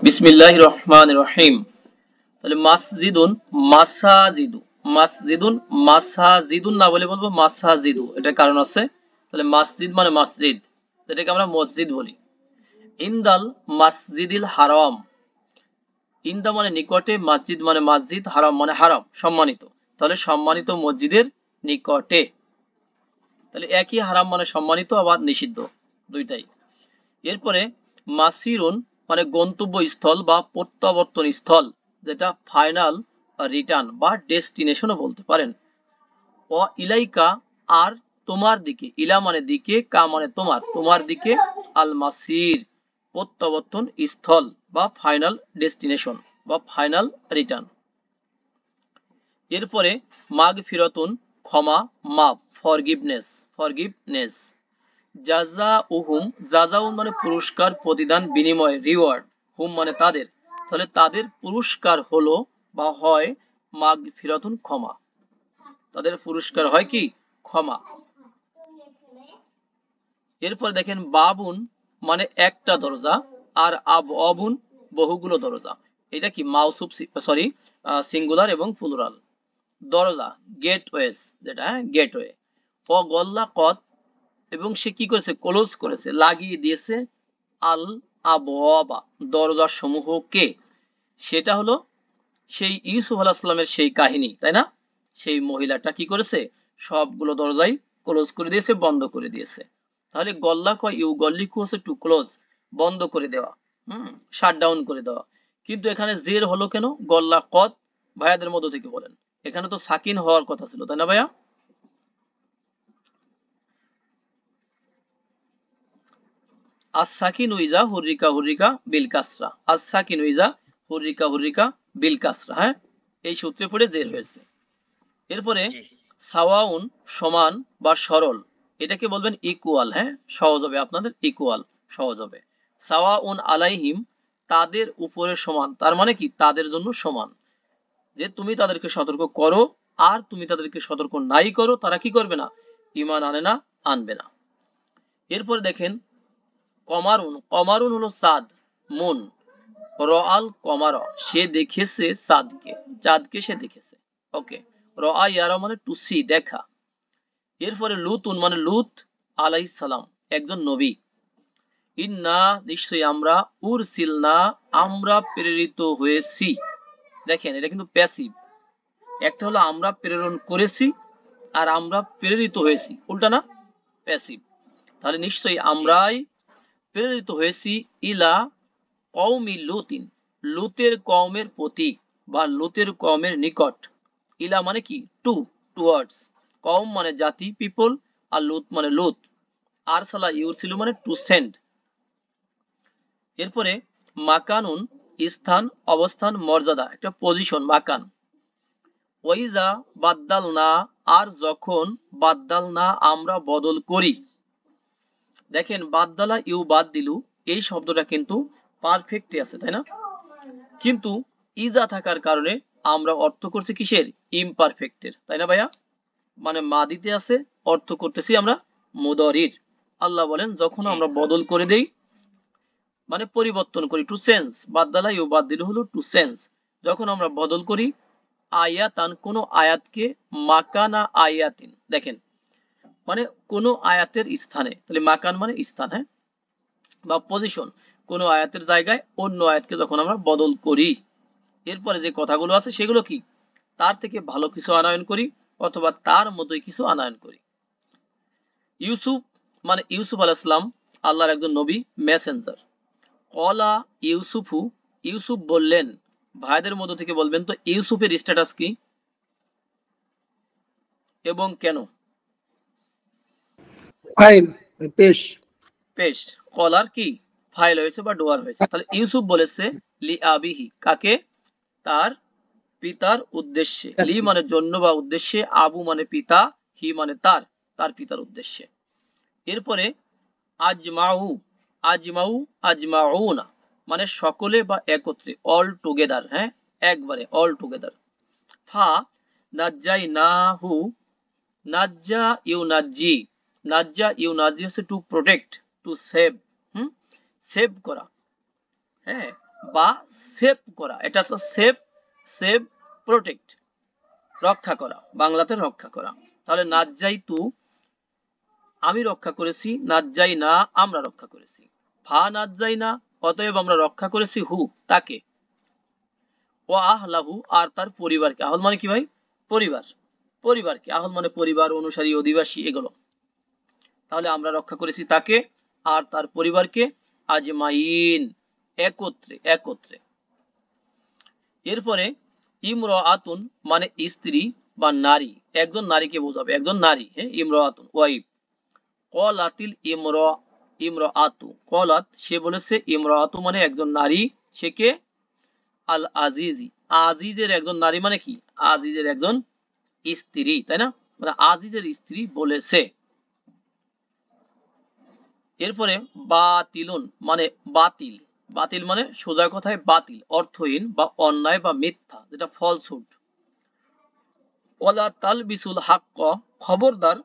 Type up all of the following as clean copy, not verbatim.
বিসমিল্লাহির রহমানির রহিম। তাহলে মাসজিদুন, মাসাজিদু, মাসজিদুন, মাসাজিদুন না বলে বলবো মাসাজিদু, এটার কারণ আছে। তাহলে মাসজিদ মানে মসজিদ, যেটাকে আমরা মসজিদ বলি। ইনদাল মাসজিদিল হারাম, ইন্দা মানে নিকটে, মসজিদ মানে মসজিদ, হারাম মানে হারাম সম্মানিত। তাহলে সম্মানিত মসজিদের নিকটে। তাহলে একই, হারাম মানে সম্মানিত, আবার নিষিদ্ধ, দুইটাই। এরপরে মাসিরুন মানে গন্তব্যস্থল বা প্রত্যাবর্তন স্থল, যেটা ফাইনাল রিটার্ন বা ডেস্টিনেশনও বলতে পারেন। ও ইলাইকা আর তোমার দিকে, ইলা মানে দিকে, কা মানে তোমার, তোমার দিকে, আল মাসির প্রত্যাবর্তন স্থল বা ফাইনাল ডেস্টিনেশন বা ফাইনাল রিটার্ন। এরপরে মাগ ফিরতুন ক্ষমা, মাফ, ফরগিভনেস, ফরগিভনেস। জাজা উহুম, জাজাউন মানে পুরস্কার, প্রতিদান, বিনিময়, রিওয়ার্ড। হুম মানে তাদের, তাহলে তাদের পুরস্কার হলো বা হয় মাগ ফিরাতুন ক্ষমা, তাদের পুরস্কার হয় কি ক্ষমা। এরপর দেখেন বাবুন মানে একটা দরজা, আর অবুন বহুগুলো দরজা। এটা কি মাউসুফ, সরি সিঙ্গুলার এবং প্লুরাল। দরজা গেটওয়েস, যেটা গেটওয়ে। ও গল্লা কত, এবং সে কি করেছে ক্লোজ করেছে, লাগিয়ে দিয়েছে, আল আবওয়াবা দরজা সমূহকে। সেটা হলো সেই ইউসুফ আলাইহিস সালামের সেই কাহিনী, তাই না? সেই মহিলাটা কি করেছে, সবগুলো দরজাই ক্লোজ করে দিয়েছে, বন্ধ করে দিয়েছে। তাহলে গল্লা কয় ইউ গল্লিকু হচ্ছে টু ক্লোজ, বন্ধ করে দেওয়া, শাট ডাউন করে দেওয়া। কিন্তু এখানে জের হলো কেন? গল্লা কত, ভাইয়াদের মধ্য থেকে বলেন। এখানে তো সাকিন হওয়ার কথা ছিল, তাই না ভাইয়া? as-sakinu iza hurrika hurrika bil kasra, as-sakinu iza hurrika hurrika বিল কাসরা, হ্যাঁ, এই সূত্রে পড়ে জের হয়েছে। এরপরে সাওয়াউন সমান বা সরল, এটাকে বলবেন ইকুয়াল, হ্যাঁ সহজ হবে, আপনাদের ইকুয়াল সহজ হবে। সাওয়াউন আলাইহিম তাদের উপরে সমান, তার মানে কি তাদের জন্য সমান, যে তুমি তাদেরকে সতর্ক করো আর তুমি তাদেরকে সতর্ক নাই করো, তারা কি করবে না, ঈমান আনে না, আনবে না। এরপরে দেখেন কমারুন, কমারুন হলো চাঁদ, মুন, রআল কমার সে দেখেছে চাঁদকে, চাঁদকে সে দেখেছে, ওকে। রআ ইয়ারা মানে টু সি, দেখা। এরপরে লুতুন মানে লুত আলাইহিস সালাম, একজন নবী। ইন্না নিশ্চয়ই আমরা, উরসিলনা আমরা প্রেরিত হয়েছি। দেখেন এটা কিন্তু প্যাসিভ, একটা হলো আমরা প্রেরণ করেছি, আর আমরা প্রেরিত হয়েছি, উল্টা না, প্যাসিভ। তাহলে নিশ্চয়ই আমরাই প্রেরিত হয়েছি ইলা কওমি লুতিন, লুতের কওমের প্রতি বা লুতের কওমের নিকট। ইলা মানে কি টু, টুয়ার্ডস। কওম মানে জাতি, পিপল, আর লুত মানে লুত। আরসালা ইউরসিলু মানে টু সেন্ড। এরপরে মাকানুন স্থান, অবস্থান, মর্যাদা, একটা পজিশন মাকান। ওয়াইজা বাদ্দাল না, আর যখন বাদ্দাল না আমরা বদল করি। দেখেন বাদ্দালা ইউ বাদ দিলু, এই শব্দটা কিন্তু পারফেক্টে আছে, তাই না? কিন্তু ইজা থাকার কারণে আমরা অর্থ করছি কিসের, ইমপারফেক্টের, তাই না ভাইয়া? মানে মাদিতে আছে, অর্থ করতেছি আমরা মুদরির। আল্লাহ বলেন যখন আমরা বদল করে দেই, মানে পরিবর্তন করি, টু চেঞ্জ, বাদদালা ইউ বাদদিল হলো টু চেঞ্জ, যখন আমরা বদল করি, আয়াতান কোন আয়াতকে, মাকানা আয়াতিন, দেখেন মানে কোন আয়াতের স্থানে, তাহলে মাকান মানে স্থান, হ্যাঁ, বা পজিশন, কোন আয়াতের জায়গায় অন্য আয়াতকে যখন আমরা বদল করি। এরপরে যে কথাগুলো আছে সেগুলো কি, তার থেকে ভালো কিছু আনয়ন করি, অথবা তার মতোই কিছু আনয়ন করি। ইউসুফ মানে ইউসুফ আলাইহিস সালাম আল্লাহর একজন নবী, মেসেঞ্জার। কলা ইউসুফু, ইউসুফ বললেন, ভাইদের মধ্য থেকে বলবেন তো ইউসুফের স্ট্যাটাস কি এবং কেন? ফাইল, পেশ, পেশ। কলার কি ফাইল হয়েছে বা ডোয়ার হয়েছে। তাহলে ইউসুফ বলেছে লি আবিহি, কাকে, তার পিতার উদ্দেশ্যে। লি মানে জন্য বা উদ্দেশ্যে, আবু মানে পিতা, হি মানে তার, তার পিতার উদ্দেশ্যে। এরপরে আজমাউ, আজমাউ, আজমাউনা মানে সকলে বা একত্রে, অল টুগেদার, হ্যাঁ একবারে, অল টুগেদার। ফা নাজ্জাই নাহু, নাজ্জা ইউ নাজ্জি, নাজ্জা ইউ নাজ্জি হচ্ছে to protect, to save, save করা। হ্যাঁ, বা সেভ করা, এটা হচ্ছে সেভ, সেভ প্রোটেক্ট, রক্ষা করা, বাংলাতে রক্ষা করা। তাহলে নাজ্জাইতু আমি রক্ষা করেছি, নাজ্জাই না আমরা রক্ষা করেছি, ফা নাজ্জাই না অতএব আমরা রক্ষা করেছি হু তাকে, ও আহলাহু আর তার পরিবারকে, আহল মানে কি ভাই? পরিবার, পরিবারকে, আহল মানে পরিবার, অনুসারী, অধিবাসী এগুলো। তাহলে আমরা রক্ষা করেছি তাকে আর তার পরিবারকে, আজমাইন একত্রে, একত্রে। এরপরে ইমরাআতুন মানে স্ত্রী বা নারী, একজন নারীকে বোঝাবে, একজন নারী, হ্যাঁ, ইমরাআতুন ওয়াইফ। কলাতিল ইমরাআতু, কলাত সে বলেছে, ইমরাআতু মানে একজন নারী, সে কে? আল আজিজি, আজিজের একজন নারী মানে কি? আজিজের একজন স্ত্রী, তাই না? মানে আজিজের স্ত্রী বলেছে। এরপরে বাতিলুন মানে বাতিল, বাতিল মানে সোজা কথায় বাতিল, অর্থহীন বা অন্যায় বা মিথ্যা, যেটা ফলসুড। ওয়ালা তালবিসুল হাক্ক, খবরদার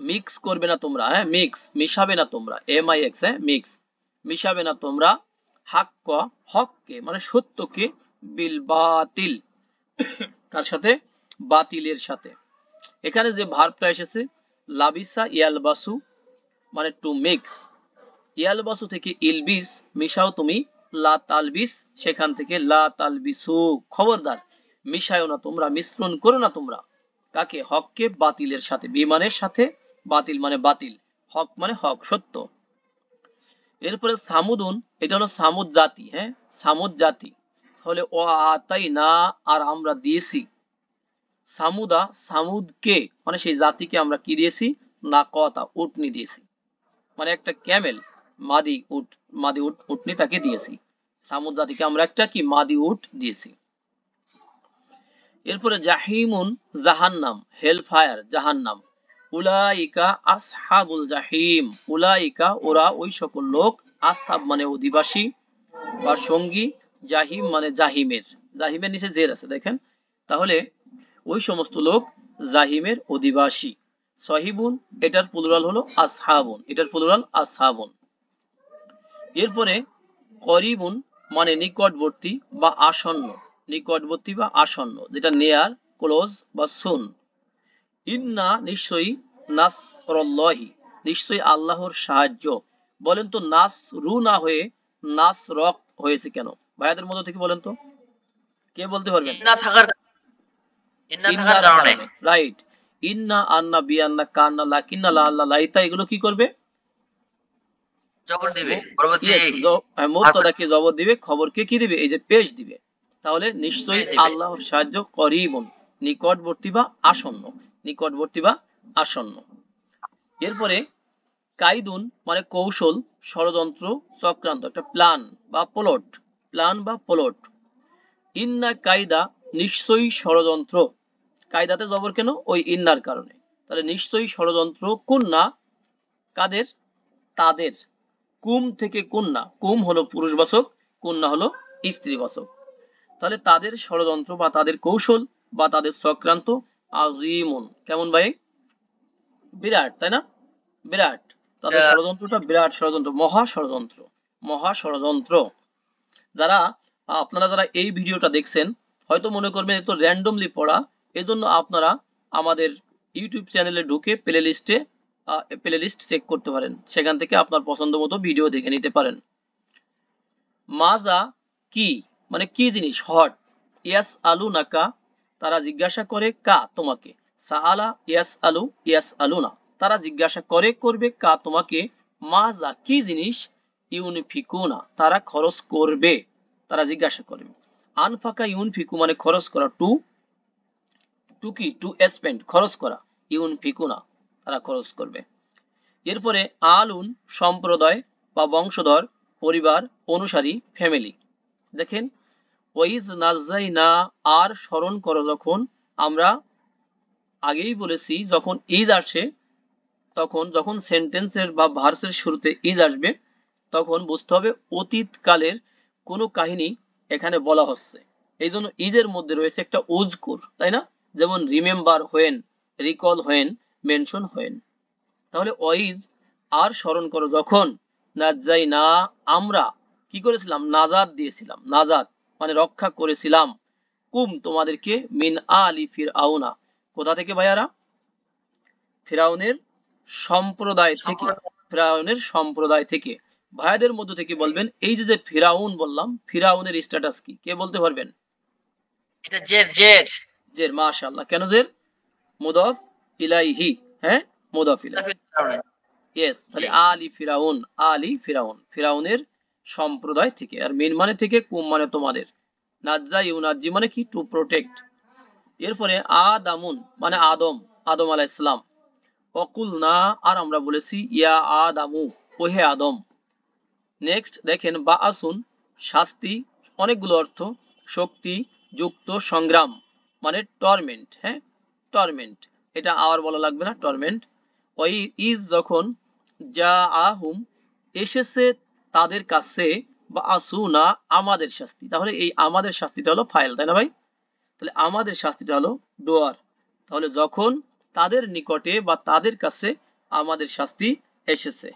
মিক্স করবে না তোমরা, হ্যাঁ, মিক্স মিশাবে না তোমরা, MIX, হ্যাঁ, মিক্স মিশাবে না তোমরা, হাক্ক হককে মানে সত্যকে, বিল বাতিল তার সাথে, বাতিলের সাথে। এখানে যে ভার্বটা এসেছে লাবিসা ইয়ালবাসু মানে টু মিক্স, ইয়ালবাসু থেকে ইলবিস মিশাও তুমি, লা তালবিস সেখান থেকে লা তালবিসু, খবরদার মিশায়ও না তোমরা, মিশ্রণ করো না তোমরা, কাকে? হককে বাতিলের সাথে, বিমানের সাথে, বাতিল মানে বাতিল, হক মানে হক, সত্য। এরপরে সামুদুন, এটা হলো সামুদ জাতি, হ্যাঁ, সামুদ জাতি। তাহলে ও আতাই না আর আমরা দিয়েছি, সামুদা সামুদকে মানে সেই জাতিকে আমরা কি দিয়েছি? না কথা উটনি দিয়েছি, মানে একটা ক্যামেল, মাদি উট, মাদি উট, উটনি তাকে দিয়েছি। সামুদ জাতিকে আমরা একটা কি? মাদি উট দিয়েছি। এরপরে জাহিমুন জাহান্নাম, হেল ফায়ার, জাহান্নাম। উলাইকা আসহাবুল জাহিম, উলাইকা ওরা ওই সকল লোক, আসহাব মানে অধিবাসী বা সঙ্গী, জাহিম মানে জাহিমের, জাহিমের নিচে জের আছে দেখেন, তাহলে ওই সমস্ত লোক জাহিমের অধিবাসী। সহিবুন এটার প্লুরাল হলো আসহাবুন, এটার প্লুরাল আসহাবুন। এরপরে করিবুন মানে নিকটবর্তী বা আসন্ন, নিকটবর্তী বা আসন্ন, যেটা নেয়ার, ক্লোজ বা সুন। ইন্না নিশ্চয়ই, নাসরুল্লাহি নিশ্চয়ই আল্লাহর সাহায্য। বলেন তো নাস রু না হয়ে নাস রক হয়েছে কেন? ভাইয়াদের মধ্যে থেকে বলেন তো, কে বলতে পারবেন? ইন্না থাকার ইন্নার কারণে। কারণে, রাইট। ইন্না, আন্না, বিয়ান্না, কান্না, লাকিন্না, লা, আল্লাহ, লাইতা এগুলো কি করবে? জবর দিবে পরবর্তী মুবতাদাকে জবর দিবে, খবরকে কি দিবে? এই যে পেশ দিবে। তাহলে নিশ্চয়ই পেশ দিবে। আল্লাহর সাহায্য করিবুন নিকটবর্তী বা আসন্ন, নিকটবর্তী বা আসন্ন। এরপরে কাইদুন মানে কৌশল, ষড়যন্ত্র, চক্রান্ত, একটা প্ল্যান বা প্লট, প্ল্যান বা প্লট। ইন্না কায়দা নিশ্চয়ই ষড়যন্ত্র, কায়দাতে জবর কেন? ওই ইন্নার কারণে। তাহলে নিশ্চয়ই ষড়যন্ত্র, কুন্না কাদের? তাদের। কুম থেকে কুন্না, কুম হলো পুরুষবাচক, কুন্না হলো স্ত্রীবাচক। তাহলে তাদের ষড়যন্ত্র বা তাদের কৌশল বা তাদের চক্রান্ত, আজিমুন কেমন ভাই? বিরাট, তাই না? বিরাট, তাদের ষড়যন্ত্রটা বিরাট ষড়যন্ত্র, মহা ষড়যন্ত্র, মহা ষড়যন্ত্র। যারা আপনারা যারা এই ভিডিওটা দেখছেন হয়তো মনে করবেন এ তো র্যান্ডমলি পড়া, এজন্য আপনারা আমাদের ইউটিউব চ্যানেলে ঢুকে প্লেলিস্ট চেক করতে পারেন, সেখান থেকে আপনার পছন্দ মতো ভিডিও দেখে নিতে পারেন। মাজা কি মানে কি জিনিস? হট। ইয়াস আলু নাকা তারা জিজ্ঞাসা করে, কা তোমাকে। সাআলা ইয়াস আলু, ইয়াস আলু না তারা জিজ্ঞাসা করে, করবে, কা তোমাকে। মাজা কি জিনিস? ইউনফিকুনা তারা খরচ করবে, তারা জিজ্ঞাসা করবে। আনফাকা ইউনফিকু মানে খরচ করা, টু টু কি? টু স্পেন্ড, খরচ করা, ইউনফিকুনা তারা খরচ করবে। এরপরে আলুন সম্প্রদায় বা বংশধর, পরিবার, অনুসারী, ফ্যামিলি। দেখেন ওয়াইজ নাজাইনা আর স্মরণ করো যখন, আমরা আগেই বলেছি যখন ইজ আসে তখন, যখন সেন্টেন্সের বা ভার্সের শুরুতে ইজ আসবে তখন বুঝতে হবে অতীতকালের কোনো কাহিনী এখানে বলা হচ্ছে, এই জন্য ইজের মধ্যে রয়েছে একটা উজকুর, তাই না? যেমন remember when, recall when, mention when. তাহলে ওয়াইজ আর স্মরণ করো যখন, নাজাইনা আমরা কি করেছিলাম? নাজাত দিয়েছিলাম। নাজাত মানে রক্ষা করেছিলাম। কুম তোমাদেরকে, মিন আলি ফিরআউনা কোথা থেকে ভাইয়ারা? ফিরাউনের সম্প্রদায় থেকে। ফিরাউনের সম্প্রদায় থেকে। ভাইয়াদের মধ্য থেকে বলবেন এই যে ফিরাউন বললাম, ফিরাউনের স্ট্যাটাস কি? কে বলতে পারবেন? এটা জের জের জের, মাশাআল্লাহ। কেন জের? মুদাফ ইলাইহি, হ্যাঁ মুদাফ ইলাইহি। ইয়েস, তাহলে আলি ফিরাউন, আলি ফিরাউন, ফিরাউনের সম্প্রদায় থেকে। আর মিন মানে থেকে, কুম মানে তোমাদের। নাজ্জা ইউনাজ্জি মানে কি? To protect. এরপরে আদামুন মানে আদম, আদম আলাইহিস সালাম। অকুল না, আর আমরা বলেছি ইয়া আদামু, ওহে আদম। নেক্সট দেখেন বা আসুন, শাস্তি, অনেকগুলো অর্থ। শক্তি যুক্ত সংগ্রাম মানে টর্মেন্ট, হ্যাঁ টর্মেন্ট, এটা আর বলা লাগবে না, টর্মেন্ট। ওই ইজ যখন, যা আহুম এসেছে তাদের কাছে, বা আসু না আমাদের শাস্তি। তাহলে এই আমাদের শাস্তিটা হলো ফাইল, তাই না ভাই? তাহলে আমাদের শাস্তিটা হলো ডোয়ার। তাহলে যখন তাদের নিকটে বা তাদের কাছে আমাদের শাস্তি এসেছে।